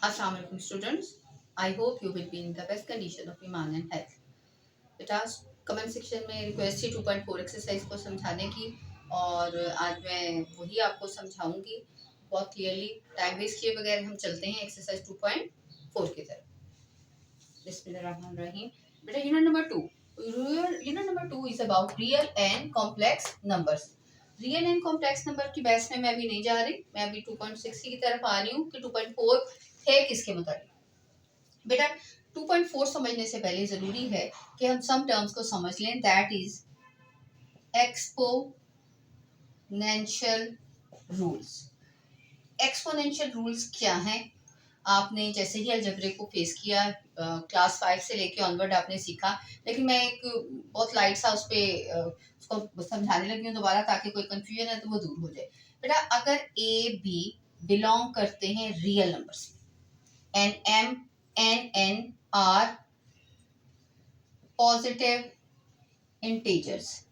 Assalamu alaikum students. I hope you will be in the best condition of iman and health. बेटा comment section में request थी 2.4 exercise को समझाने की और आज मैं वही आपको समझाऊंगी बहुत क्लियरली। टाइम वेस्ट किए बगैर हम चलते हैं एक्सरसाइज 2.4 की तरफ। बिस्मिल्लाहिर्रहमानिर्रहीम। बेटा unit number 2 is about real and complex numbers. Real and complex number की बहस में मैं अभी नहीं जा रही, मैं अभी 2.6 की तरफ आ रही हूँ कि 2.4 है किसके मुताबिक। बेटा 2.4 समझने से पहले जरूरी है कि हम सम टर्म्स को समझ लें। That is exponential rules. Exponential rules क्या हैं? आपने जैसे ही अलजेब्रे को फेस किया क्लास 5 से लेके ऑनवर्ड आपने सीखा, लेकिन मैं एक बहुत लाइट सा उस पर उसको समझाने लगी हूँ दोबारा ताकि कोई कंफ्यूजन है तो वो दूर हो जाए। बेटा अगर ए बी बिलोंग करते हैं real numbers and m n n are positive integers,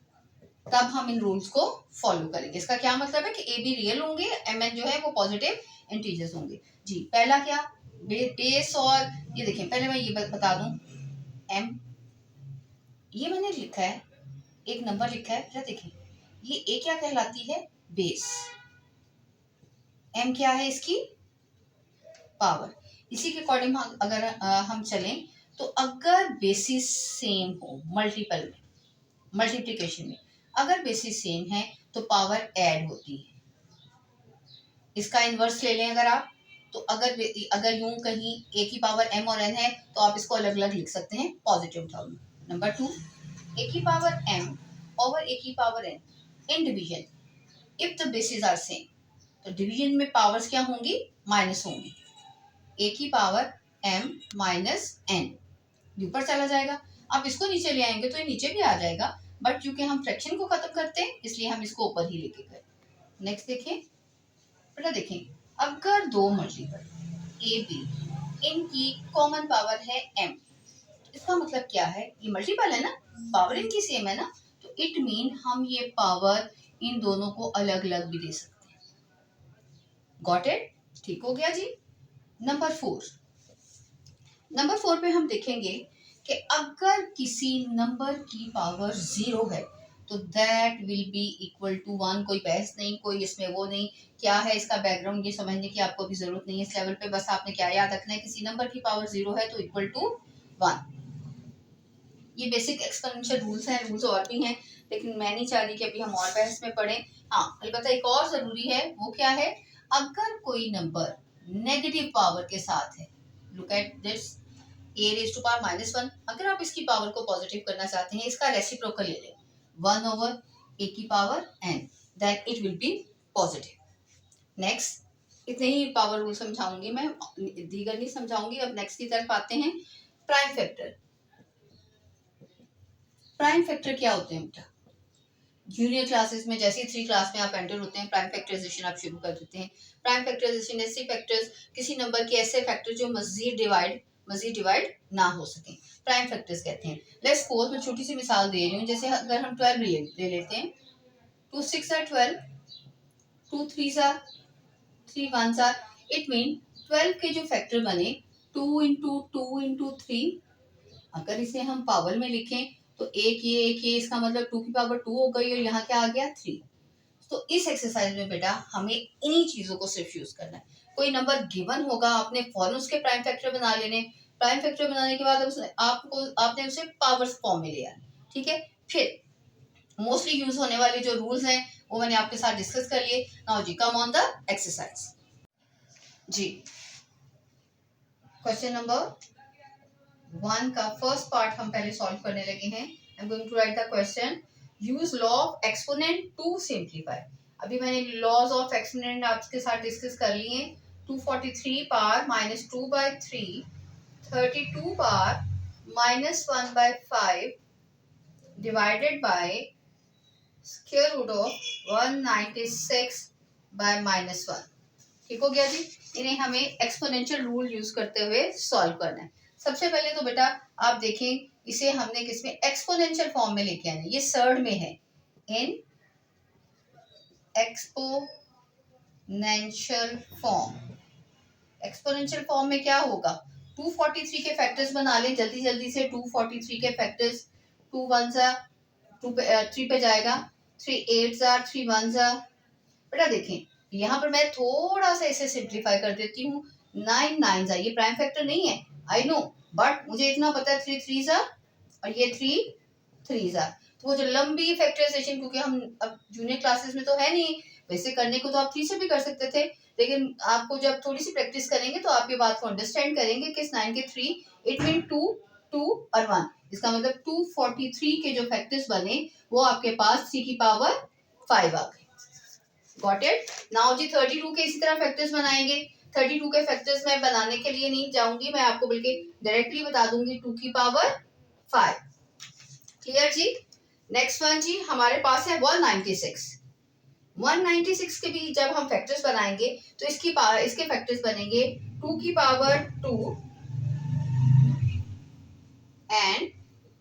तब हम इन रूल्स को फॉलो करेंगे। इसका क्या मतलब है कि ए बी रियल होंगे, एम एन जो है वो पॉजिटिव इंटीजर्स होंगे। जी पहला क्या बेस, और ये देखिए पहले मैं ये बता दूं एम, ये मैंने लिखा है एक नंबर लिखा है, जरा देखिए ये ए क्या कहलाती है? बेस। एम क्या है? इसकी पावर। इसी के अकॉर्डिंग अगर हम चलें तो अगर बेसिस सेम हो मल्टीपल में, मल्टीप्लिकेशन में अगर बेसिस सेम है तो पावर ऐड होती है। इसका इन्वर्स ले लें अगर आप, तो अगर यूं कहीं ए की पावर एम और एन है तो आप इसको अलग अलग लिख सकते हैं पॉजिटिव टर्म में। नंबर 2, ए की पावर एम ओवर ए की power n in division if the basis are same, तो डिवीजन में पावर्स क्या होंगी? माइनस होंगी। ए की पावर एम माइनस एन ऊपर चला जाएगा। आप इसको नीचे ले आएंगे तो ये नीचे भी आ जाएगा, बट क्योंकि हम फ्रैक्शन को खत्म करते हैं इसलिए हम इसको ऊपर ही लेके गए। नेक्स्ट देखें बेटा, देखें अगर दो मल्टीपल ए बी इनकी कॉमन पावर है m, इसका मतलब क्या है? ये मल्टीपल है ना, पावर इनकी सेम है ना, तो इट मीन हम ये पावर इन दोनों को अलग अलग भी दे सकते हैं। Got it? ठीक हो गया जी। नंबर 4 पे हम देखेंगे कि अगर किसी नंबर की पावर 0 है तो that will be equal to 1। कोई बहस नहीं, कोई इसमें वो नहीं। क्या है इसका बैकग्राउंड ये समझने की आपको भी जरूरत नहीं है इस लेवल पे। बस आपने क्या याद रखना है, किसी नंबर की पावर 0 है तो इक्वल टू 1। ये बेसिक एक्सपोनेंशियल रूल्स हैं, रूल्स और भी हैं लेकिन मैं नहीं चाह रही कि अभी हम और बहस में पढ़ें। हाँ अलबत्ता एक और जरूरी है, वो क्या है? अगर कोई नंबर नेगेटिव पावर के साथ है, look at this a raise to power -1, अगर आप इसकी पावर को पॉजिटिव करना चाहते हैं, इसका रेसिप्रोकल ले लें 1 ओवर ए की power n, then it will be positive. Next इतने ही पावर रूल समझाऊंगी मैं, दीगर नहीं समझाऊंगी। अब नेक्स्ट की तरफ आते हैं। Prime factor. प्राइम फैक्टर क्या होते हैं बेटा? जूनियर क्लासेस में जैसे ही 3 क्लास में आप एंटर होते हैं प्राइम फैक्टराइजेशन आप शुरू कर देते हैं। प्राइम फैक्टराइजेशन ऐसे फैक्टर्स, किसी नंबर के ऐसे फैक्टर जो मजीद डिवाइड ना हो सके, प्राइम फैक्टर्स कहते हैं। लेट्स सपोज मैं छोटी सी मिसाल दे रही हूँ, जैसे अगर हम 12 ले लेते हैं, 2 6 are 12, 2 3 are 3 1 are, it mean 12 के जो फैक्टर बने 2 इंटू 2 इंटू 3, अगर इसे हम पावर में लिखें तो एक ये इसका मतलब 2 की पावर 2 हो गई और यहाँ क्या आ गया 3। तो इस एक्सरसाइज में बेटा हमें इन्हीं चीजों को सिर्फ यूज करना है। कोई नंबर गिवन होगा, आपने फौरन उसके प्राइम फैक्टर बना लेने। प्राइम फैक्टर बनाने के बाद आपने उसे पावर्स फॉर्म में लिया, ठीक है। फिर मोस्टली यूज होने वाले जो रूल्स हैं वो मैंने आपके साथ डिस्कस कर लिए। नाउ जी कम ऑन द एक्सरसाइज। जी क्वेश्चन नंबर 1 का फर्स्ट पार्ट हम पहले सॉल्व करने लगे हैं। I am going to write the question. Use law of exponent to simplify. अभी मैंने लॉज ऑफ एक्सपोनेंट आपके साथ डिस्कस कर लिए। 243 पावर -2/3, 32 पावर -1/5 divided by square root of 196/-1। ठीक हो गया जी। इन्हें हमें एक्सपोनेंशियल रूल यूज करते हुए सॉल्व करना है। सबसे पहले तो बेटा आप देखें, इसे हमने किसमें? एक्सपोनेंशियल फॉर्म में लेके आना है। ये सर्ड में है, in exponential form. Exponential form में क्या होगा, 243 के फैक्टर्स बना लें जल्दी जल्दी से। 243 के फैक्टर्स, 2 1 जा 2 पे 3 पे जाएगा, 3 8 जा 3 1 जा। बेटा देखें यहाँ पर मैं थोड़ा सा इसे सिंप्लीफाई कर देती हूँ। 9 9 जा, ये प्राइम फैक्टर नहीं है आई नो, बट मुझे इतना पता है 3 3 जा और ये 3 3 जा। तो वो जो लंबी फैक्टराइजेशन, क्योंकि हम अब जूनियर क्लासेस में तो है नहीं, वैसे करने को तो आप 3 से भी कर सकते थे, लेकिन आपको जब थोड़ी सी प्रैक्टिस करेंगे तो आप ये बात को अंडरस्टैंड करेंगे कि 9 के 3 इट मीन 2 2 और 1, इसका मतलब 243 के जो फैक्टर्स बने वो आपके पास 3 की पावर 5 आ गए। Got it. नाउ जी 32 के इसी तरह फैक्टर्स बनाएंगे। 32 के फैक्टर्स मैं बनाने के लिए नहीं जाऊंगी, मैं आपको बल्कि डायरेक्टली बता दूंगी 2 की पावर 5। क्लियर जी। नेक्स्ट वन जी हमारे पास है 196। 196 के भी जब हम फैक्टर्स बनाएंगे तो इसके फैक्टर्स बनेंगे 2 की पावर 2 एंड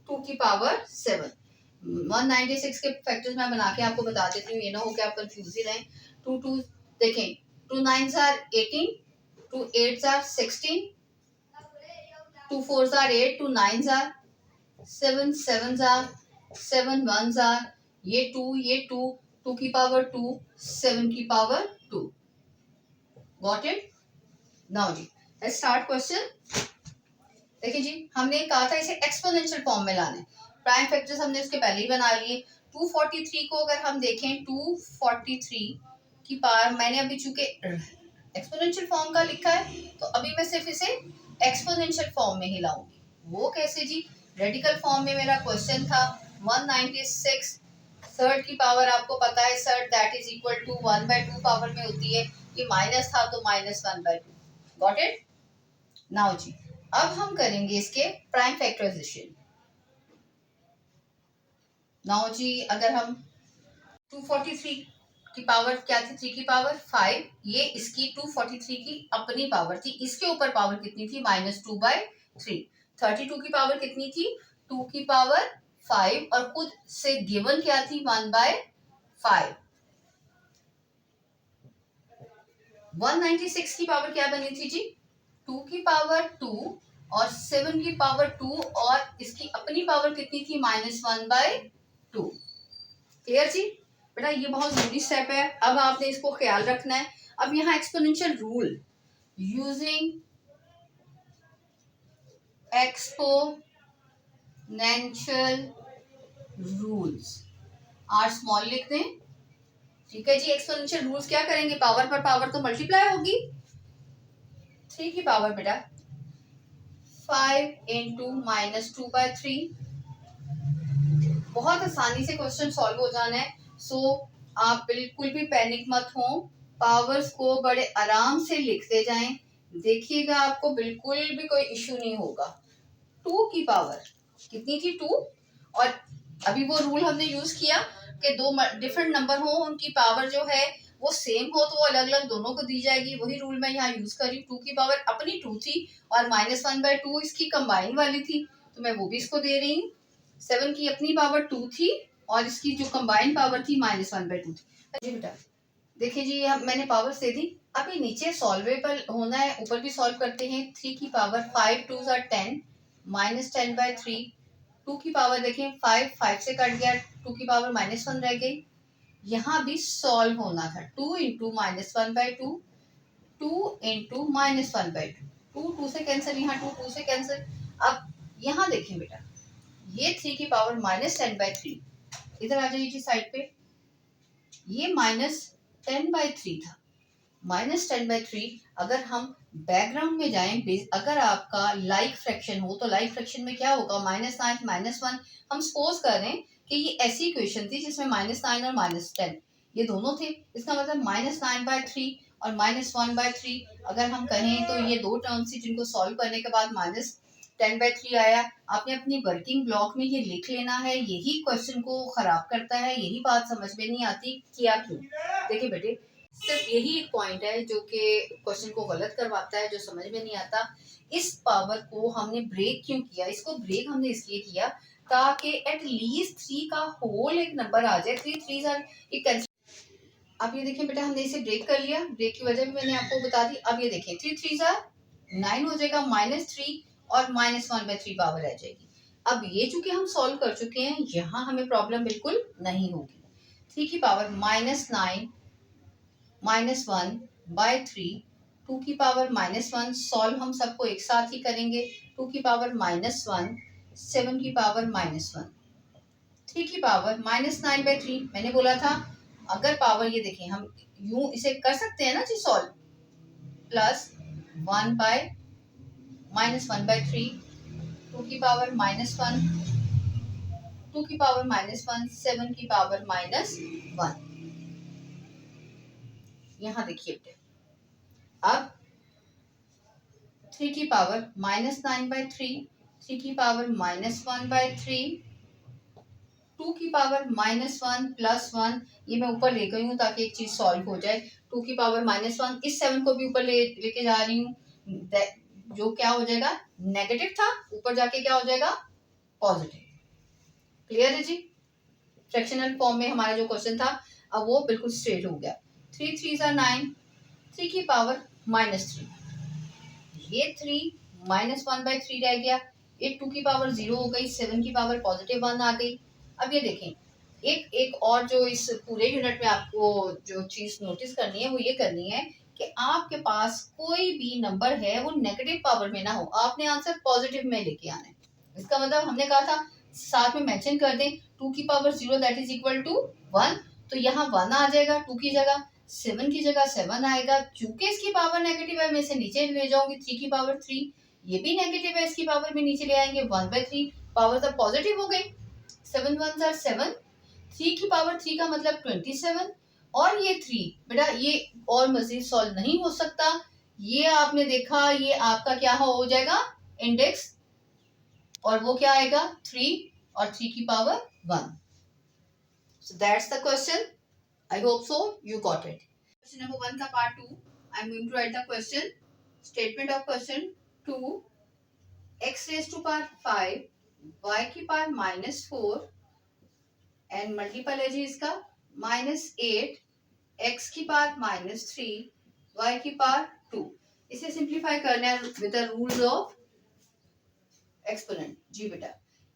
2 की पावर 7। 196 के फैक्टर्स मैं बना के आपको बता देती हूँ, ये ना हो कि आप कंफ्यूज ही रहें। 2 2 देखें, 2 9 are 18, 2 8 are 16, 2 4 are 8, 2 9 are 7 7 are 7 1 are, ये 2 2 की पावर 2 7 की पावर 2। Got it. नाउ जी लेट्स स्टार्ट क्वेश्चन। देखिए जी हमने कहा था इसे एक्सपोनेंशियल फॉर्म में लाना है, प्राइम फैक्टर्स हमने उसके पहले ही बना लिए। 243 को अगर हम देखें, 243 की पावर मैंने अभी चूंकि एक्सपोनेंशियल फॉर्म का लिखा है तो अभी मैं सिर्फ इसे एक्सपोनेंशियल फॉर्म में ही लाऊंगी। वो कैसे जी, रेडिकल फॉर्म में मेरा क्वेश्चन था। 196 थर्ड की पावर आपको पता है sir that is equal to 1/2 power में होती है, ये माइनस था तो -1/2। Got it. नाउ जी अब हम करेंगे इसके प्राइम फैक्टराइजेशन। नाउ जी अगर हम 243 की पावर क्या थी, 3 की पावर 5, ये इसकी 243 की अपनी पावर थी, इसके ऊपर पावर कितनी थी -2/3। 32 की पावर कितनी थी 2 की पावर 5 और खुद से गिवन क्या थी 1/5। 196 की पावर क्या बनी थी जी 2 की पावर 2 और 7 की पावर 2 और इसकी अपनी पावर कितनी थी -1/2। क्लियर जी। बेटा ये बहुत जरूरी स्टेप है, अब आपने इसको ख्याल रखना है। अब यहाँ exponential rule using exponential rules are small लिख दें। ठीक है जी। एक्सपोनेंशियल रूल्स क्या करेंगे, पावर पर पावर तो मल्टीप्लाई होगी। 3 की पावर बेटा 5 इंटू -2/3। बहुत आसानी से क्वेश्चन सॉल्व हो जाना है। सो आप बिल्कुल भी पैनिक मत हो, पावर्स को बड़े आराम से लिखते जाएं, देखिएगा आपको बिल्कुल भी कोई इशू नहीं होगा। 2 की पावर कितनी थी 2, और अभी वो रूल हमने यूज किया कि दो डिफरेंट नंबर हो उनकी पावर जो है वो सेम हो तो वो अलग अलग दोनों को दी जाएगी, वही रूल मैं यहाँ यूज कर रही हूँ। 2 की पावर अपनी 2 थी और -1/2 इसकी कंबाइन वाली थी तो मैं वो भी इसको दे रही हूँ। 7 की अपनी पावर 2 थी और इसकी जो कंबाइन पावर थी -1/2 थी। जी बेटा देखिए जी मैंने पावर दे दी, अभी नीचे सॉल्वेबल होना है, ऊपर भी सॉल्व करते हैं। 3 की पावर 5 2 आर 10 -10/3। 2 की पावर देखें 5 से कट गया, 2 की पावर -1 रह गई। यहाँ भी सॉल्व होना था 2 इंटू -1/2, 2 इंटू -1/2, 2 से कैंसिल, यहाँ 2 से कैंसिल। अब यहाँ देखें बेटा ये 3 की पावर -10/3, इधर आ जाइए जी साइड पे, ये -10/3 था। -10/3 अगर हम बैकग्राउंड में जाएं, अगर आपका लाइक फ्रैक्शन हो तो लाइक फ्रैक्शन में क्या होगा -9 -1। हम सपोज कर रहे हैं कि ये ऐसी इक्वेशन थी जिसमें -9 और -10 ये दोनों थे, इसका मतलब -9/3 और -1/3 अगर हम कहें तो ये दो टर्म्स थी जिनको सॉल्व करने के बाद -10/3 आया। आपने अपनी वर्किंग ब्लॉक में ये लिख लेना है, यही क्वेश्चन को खराब करता है, यही बात समझ में नहीं आती क्या क्यों। देखिए बेटे सिर्फ यही एक पॉइंट है जो कि क्वेश्चन को गलत करवाता है, जो समझ में नहीं आता। इस पावर को हमने ब्रेक क्यों किया, इसको ब्रेक हमने इसलिए किया ताकि एट लीस्ट 3 का होल एक नंबर आ जाए। 3 3 एक अब ये देखिए बेटा, हमने इसे ब्रेक कर लिया, ब्रेक की वजह भी मैंने आपको बता दी। अब ये देखिए 3 3 9 हो जाएगा, -3 और -1/3 पावर रह जाएगी। अब ये चूंकि हम सॉल्व कर चुके हैं, यहाँ हमें प्रॉब्लम बिल्कुल नहीं होगी। 3 की पावर -9 -1/3, 2 की पावर -1, सॉल्व हम सबको एक साथ ही करेंगे। 2 की पावर -1, 7 की पावर -1, 3 की पावर -9/3। मैंने बोला था अगर पावर, ये देखें हम यूं इसे कर सकते हैं ना जी सॉल्व, प्लस 1/-1/3, 2 की पावर -1, 2 की पावर -1, 7 की पावर -1। यहाँ देखिए अब 3 की पावर -9/3, 3 की पावर -1/3, 2 की पावर -1 प्लस 1, ये मैं ऊपर ले गई हूँ ताकि एक चीज सॉल्व हो जाए। 2 की पावर -1, इस 7 को भी ऊपर लेके जा रही हूँ, जो क्या हो जाएगा, नेगेटिव था, ऊपर जाके क्या हो जाएगा, पॉजिटिव। क्लियर है जी? फ्रैक्शनल फॉर्म में हमारा जो क्वेश्चन था अब वो बिल्कुल स्ट्रेट हो गया। 3 3 9, 3 की पावर -3, ये 3 -1/3 रह गया, ये 2 की पावर 0 हो गई, 7 की पावर +1 आ गई। अब ये देखें, एक एक और जो इस पूरे यूनिट में आपको जो चीज नोटिस करनी है वो ये करनी है कि आपके पास कोई भी नंबर है वो नेगेटिव पावर में ना हो, आपने आंसर पॉजिटिव में लेके आना है। इसका मतलब हमने कहा था साथ में मेंशन कर दें 2 की power 0 that is equal to 1, तो यहाँ 1 आ जाएगा 2 की जगह, 7 की जगह 7 आएगा, क्योंकि इसकी पावर नेगेटिव है मैं इसे नीचे ले जाऊंगी, 3 की पावर 3, ये भी नेगेटिव है, इसकी पावर भी नीचे ले आएंगे, 1/3, पावर तो पॉजिटिव हो गई, 7 1 आर 7, 3 की पावर 3 का मतलब 27, और ये 3 बेटा ये और मजीद सॉल्व नहीं हो सकता, ये आपने देखा ये आपका क्या हो जाएगा, इंडेक्स, और वो क्या आएगा 3 और 3 की power 1। So that's the question. I hope so you got it. Question number 1 का part 2. I'm going to write the question. Statement of question 2. X raised to power 5, y की पावर -4 and multiple है जी इसका -8, x की power -3, y की power 2। इसे simplify करना है with the rules of exponent. जी बेटा,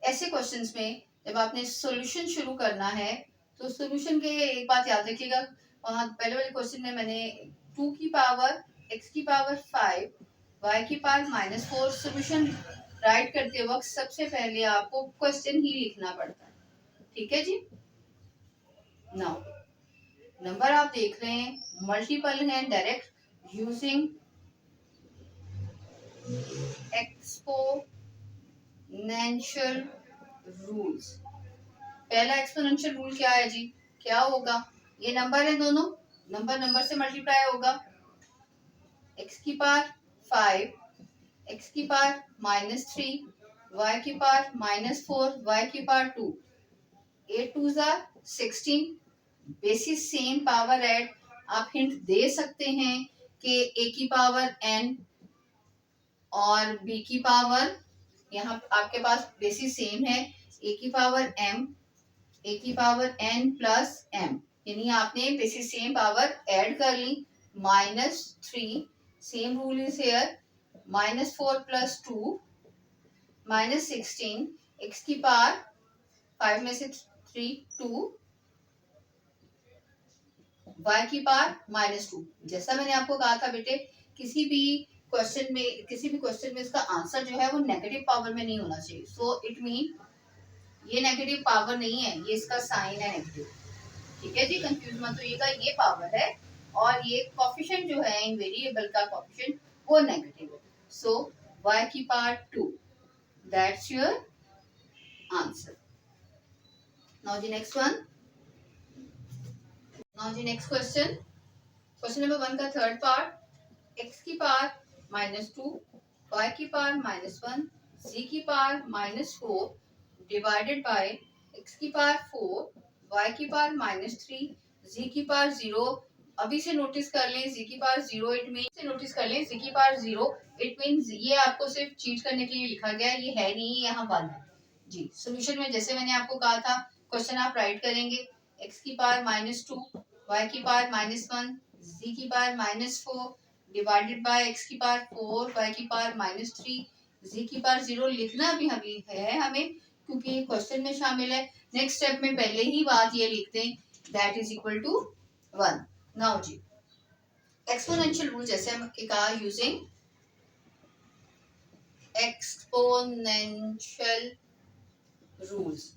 ऐसे क्वेश्चंस में जब आपने सॉल्यूशन शुरू करना है तो सॉल्यूशन के एक बात याद रखिएगा, वहां पहले वाले क्वेश्चन में मैंने 2 की पावर x की पावर 5, y की पावर -4 सॉल्यूशन राइट करते वक्त सबसे पहले आपको क्वेश्चन ही लिखना पड़ता है। ठीक है जी? नाउ नंबर आप देख रहे हैं मल्टीपल है, डायरेक्ट यूजिंग एक्सपोनेंशियल रूल्स। पहला एक्सपोनेंशियल रूल क्या है जी, क्या होगा, ये नंबर है दोनों, नंबर नंबर से मल्टीप्लाई होगा, x की पावर 5, x की पावर -3, y की पावर -4, y की power 2, 8 2 16, basis same power add. आप हिंट दे सकते हैं कि a की पावर n और b की पावर, यहाँ आपके पास बेसिस सेम है, a की पावर m, a की पावर n प्लस m, यानी आपने बेसिस सेम पावर ऐड कर ली, -3, same rule is here, -4 plus 2, -16, x की पावर 5 में से 3 2, y की पावर -2। जैसा मैंने आपको कहा था बेटे, किसी भी क्वेश्चन में इसका आंसर जो है वो नेगेटिव पावर में नहीं होना चाहिए। सो इट मीन ये नेगेटिव पावर नहीं है, ये इसका साइन है नेगेटिव। ठीक है जी, कंफ्यूज मत होइएगा, ये पावर है और ये कोफिशिएंट जो है इन वेरिएबल का कोफिशिएंट वो नेगेटिव है। सो y की power 2, that's your answer. Now जी नेक्स्ट वन, नाउ जी नेक्स्ट क्वेश्चन, क्वेश्चन नंबर 1 का थर्ड पार्ट, x की पावर -2, y की पावर -1, z की पावर -4 डिवाइडेड बाय x की पावर 4, y की पावर -3, z की पावर 0। अभी से नोटिस कर लें z की पावर 0, इट मीन से नोटिस कर लें z की पावर 0, इट मीन ये आपको सिर्फ चीट करने के लिए लिखा गया है, ये है नहीं, यहाँ 1 है जी। सॉल्यूशन में जैसे मैंने आपको कहा था क्वेश्चन आप राइट करेंगे, x की पावर -2 y की पावर -1 z की पावर -4 डिवाइडेड बाय x की पावर 4 y की पावर -3 z की पावर 0 लिखना भी हमें है हमें, क्योंकि ये क्वेश्चन में शामिल है। नेक्स्ट स्टेप में पहले ही बात ये लिख दें that is equal to 1। Now जी एक्सपोनेंशियल रूल जैसे हम कहा यूजिंग एक्सपोनेंशियल रूल्स।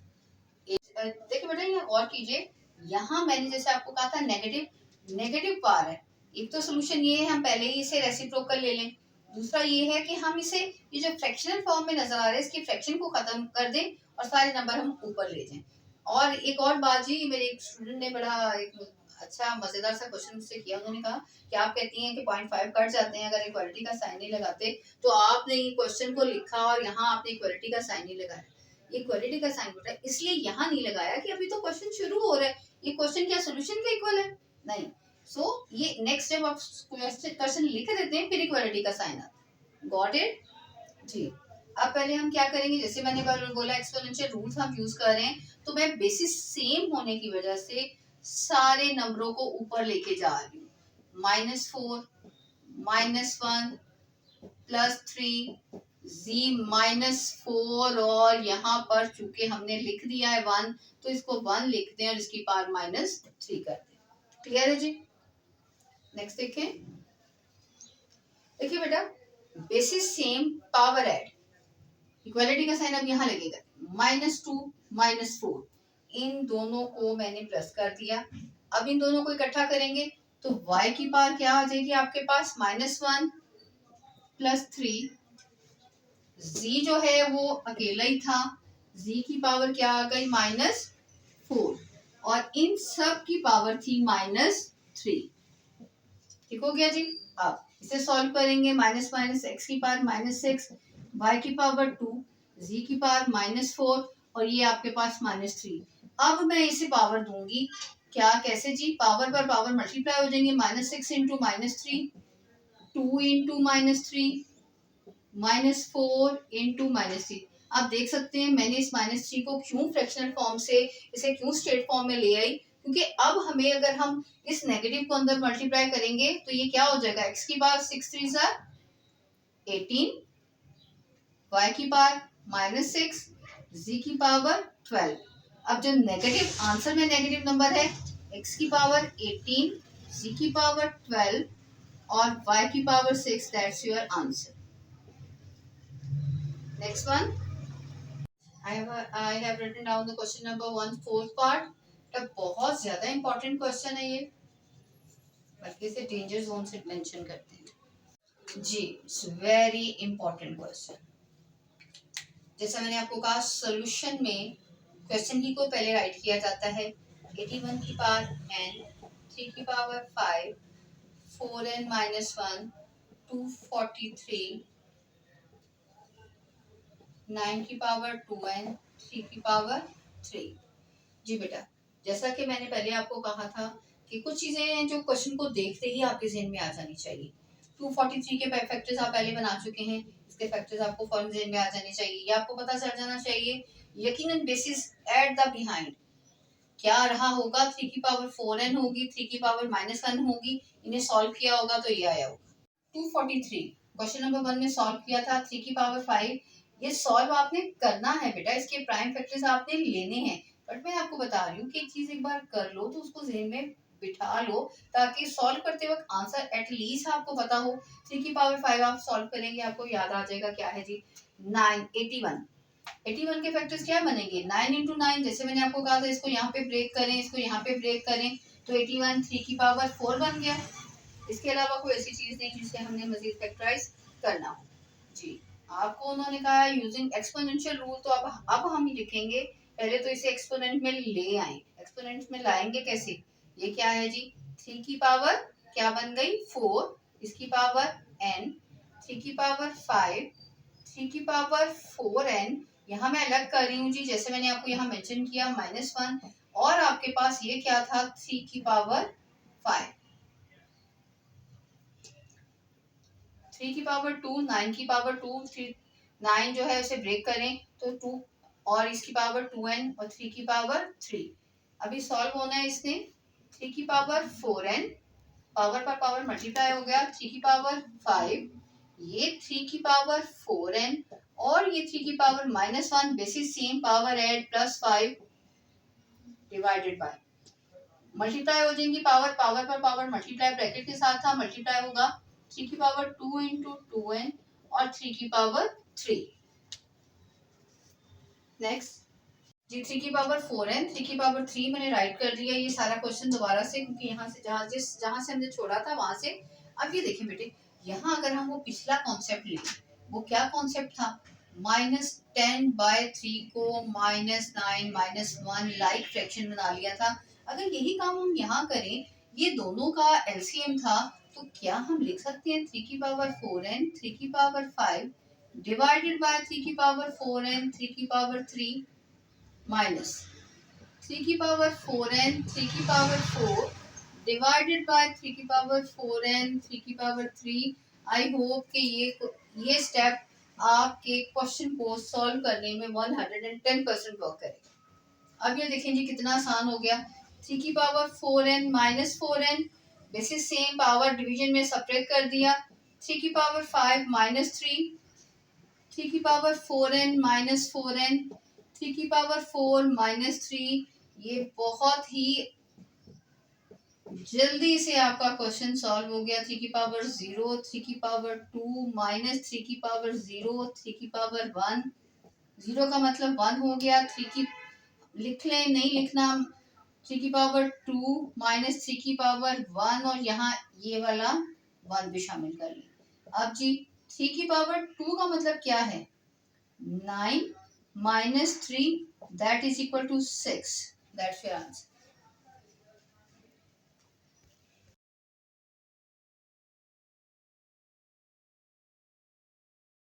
देखिए बेटा ये और कीजिए, यहाँ मैंने जैसे आपको कहा था नेगेटिव पावर है। एक तो सोल्यूशन ये है हम पहले ही इसे रेसिप्रोकल ले लें, दूसरा ये है कि हम इसे ये जो फ्रैक्शनल फॉर्म में नजर आ रहा है इसकी फ्रैक्शन को खत्म कर दें और सारे नंबर हम ऊपर ले जाएं। और एक और बात जी, मेरे एक स्टूडेंट ने बड़ा एक अच्छा मजेदार सा क्वेश्चन मुझसे किया। उन्होंने कहा कि आप कहती हैं कि 0.5 कट जाते हैं अगर इक्वालिटी का साइन नहीं लगाते, तो आपने ये क्वेश्चन को लिखा और यहाँ आपने इक्वालिटी का साइन नहीं लगाया। इक्वालिटी का साइन होता है इसलिए यहाँ नहीं लगाया कि अभी तो क्वेश्चन शुरू हो रहा है, ये क्वेश्चन क्या सोल्यूशन के इक्वल है नहीं। सो ये नेक्स्ट स्टेप आप क्वेश्चन लिख देते हैं फिर इक्वालिटी का साइन आता है। गॉट इट जी। अब पहले हम क्या करेंगे, जैसे मैंने बोला एक्सपोनेंशियल रूल्स हम यूज कर रहे हैं, तो मैं बेसिस सेम होने की वजह से सारे नंबरों को ऊपर लेके जा रही हूँ। -4 -1 +3 z-4 और यहाँ पर चूंकि हमने लिख दिया है 1 तो इसको 1 लिखते हैं और इसकी पावर -3 करते हैं। क्लियर है जी। नेक्स्ट देखें, देखिए बेटा basis same power add, equality का साइन अब यहाँ लगेगा -2 -4, इन दोनों को मैंने प्लस कर दिया। अब इन दोनों को इकट्ठा करेंगे तो y की पावर क्या आ जाएगी आपके पास -1 +3, z जो है वो अकेला ही था, z की पावर क्या आ गई -4 और इन सब की पावर थी -3। ठीक हो गया जी। अब इसे सॉल्व करेंगे, माइनस माइनस x की पावर -6, y की पावर 2, z की पावर -4 और ये आपके पास -3। अब मैं इसे पावर दूंगी क्या, कैसे जी, पावर पर पावर मल्टीप्लाई हो जाएंगे, -6 इंटू -3, 2 इंटू -3, -4 इंटू -3। आप देख सकते हैं मैंने इस -3 को क्यों फ्रैक्शनल फॉर्म से इसे क्यों स्ट्रेट फॉर्म में ले आई, क्योंकि अब हमें अगर हम इस नेगेटिव को अंदर मल्टीप्लाई करेंगे तो ये क्या हो जाएगा, x की पावर 6 3 18, y की पावर -6, z की पावर 12। अब जो नेगेटिव आंसर में नेगेटिव नंबर है x की पावर 18, z की पावर 12 और y की power 6, that's your answer. Next one, I have written down the question number 1 4th part। तो बहुत ज्यादा इंपॉर्टेंट क्वेश्चन है ये, बल्कि इसे डेंजर जोन से मेंशन करते हैं जी। It's very important question. जैसा मैंने आपको कहा सॉल्यूशन में क्वेश्चन ही को पहले राइट किया जाता है। 81 की पावर n, 3 की पावर 5, 4n - 1, 243, 9 की पावर 2n, 3 की पावर 3। जी बेटा, जैसा कि मैंने पहले आपको कहा था कि कुछ चीजें हैं जो क्वेश्चन को देखते ही आपके ज़हन में आ जानी चाहिए। 243 के फैक्टर्स आप पहले बना चुके हैं, इसके फैक्टर्स आपको फौरन ज़हन में आ जाने चाहिए, ये आपको पता चल जाना चाहिए। यकीनन बेसिस एट द बिहाइंड क्या रहा होगा, 3 की पावर 4n होगी, 3 की पावर -1 होगी, इन्हें सॉल्व किया होगा तो ये आया होगा 243। क्वेश्चन नंबर 1 में सॉल्व किया था 3 की पावर 5। ये सॉल्व आपने करना है बेटा, इसके प्राइम फैक्टर्स आपने लेने हैं, बट मैं आपको बता रही हूँ कि एक चीज एक बार कर लो तो उसको ज़हन में बिठा लो ताकि सॉल्व करते वक्त आंसर एटलीस्ट आपको पता हो। 3 की पावर 5 आप सॉल्व करेंगे आपको याद आ जाएगा क्या है जी, 9 81 के फैक्टर्स क्या बनेंगे, 9 इंटू 9, जैसे मैंने आपको कहा था इसको यहाँ पे ब्रेक करें, इसको यहाँ पे ब्रेक करें तो 81 3 की पावर 4 बन गया। इसके अलावा कोई ऐसी चीज नहीं जिसे हमने मजीद फैक्टराइज करना हो जी। आपको उन्होंने कहा यूजिंग एक्सपोनेंशियल रूल, तो अब हम लिखेंगे पहले तो इसे एक्सपोनेंट में ले आए। एक्सपोनेंट में लाएंगे कैसे, ये क्या है जी, 3 की पावर क्या बन गई 4, इसकी पावर n, 3 की पावर 5, 3 की पावर 4n, यहाँ मैं अलग कर रही हूँ जी, जैसे मैंने आपको यहाँ मेंशन किया -1, और आपके पास ये क्या था 3 की पावर 5, 3 की पावर 2, 9 की पावर 2, 9 जो है उसे ब्रेक करें तो 2 और इसकी पावर 2n और 3 की पावर 3। अभी सॉल्व होना है इसने 3 की पावर 4n, पावर पर पावर मल्टीप्लाई हो गया, 3 की पावर 5, ये 3 की पावर 4n और ये 3 की power -1, basis same, power add +5 divided by, multiply हो जाएंगी पावर, पावर पर पावर मल्टीप्लाई ब्रैकेट के साथ था, मल्टीप्लाई होगा 3 की पावर 2 इंटू 2n और 3 की पावर 3। नेक्स्ट जी, 3 की पावर 4n, 3 की पावर 3 मैंने राइट कर दिया ये सारा क्वेश्चन दोबारा से, क्योंकि यहाँ से जहाँ से हमने छोड़ा था वहां से। अब ये देखिए बेटे, यहाँ अगर हम वो पिछला कॉन्सेप्ट लें, वो क्या कॉन्सेप्ट था, -10/3 को -9 -1 लाइक फ्रैक्शन बना लिया था। अगर यही काम हम यहाँ करें, ये दोनों का एलसीएम था, तो क्या हम लिख सकते हैं 3 की पावर 4n 3 की पावर 5 डिवाइडेड बाय 3 की पावर 4n 3 की पावर 3 माइनस 3 की पावर 4n 3 की पावर 4 डिवाइडेड बाय 3 की पावर 4n 3 की पावर 3। आई होप कि ये स्टेप आपके क्वेश्चन को सॉल्व करने में 110% वर्क करेगा। अब ये देखें जी कितना आसान हो गया, 3 की power 4n minus 4n, basis same, power division में सब्ट्रैक्ट कर दिया, 3 की पावर 5 माइनस 3, 3 की पावर 4n माइनस 4n, 3 की पावर 4 माइनस 3। ये बहुत ही जल्दी से आपका क्वेश्चन सॉल्व हो गया। 3 की पावर 0, 3 की पावर 2 माइनस 3 की पावर 0, 3 की पावर 1, 0 का मतलब 1 हो गया, 3 की लिख लें, नहीं लिखना, 3 की पावर 2 माइनस 3 की पावर 1 और यहाँ ये वाला 1 भी शामिल कर लें। अब जी 3 की पावर 2 का मतलब क्या है, 9 minus 3 that is equal to 6, that's your answer।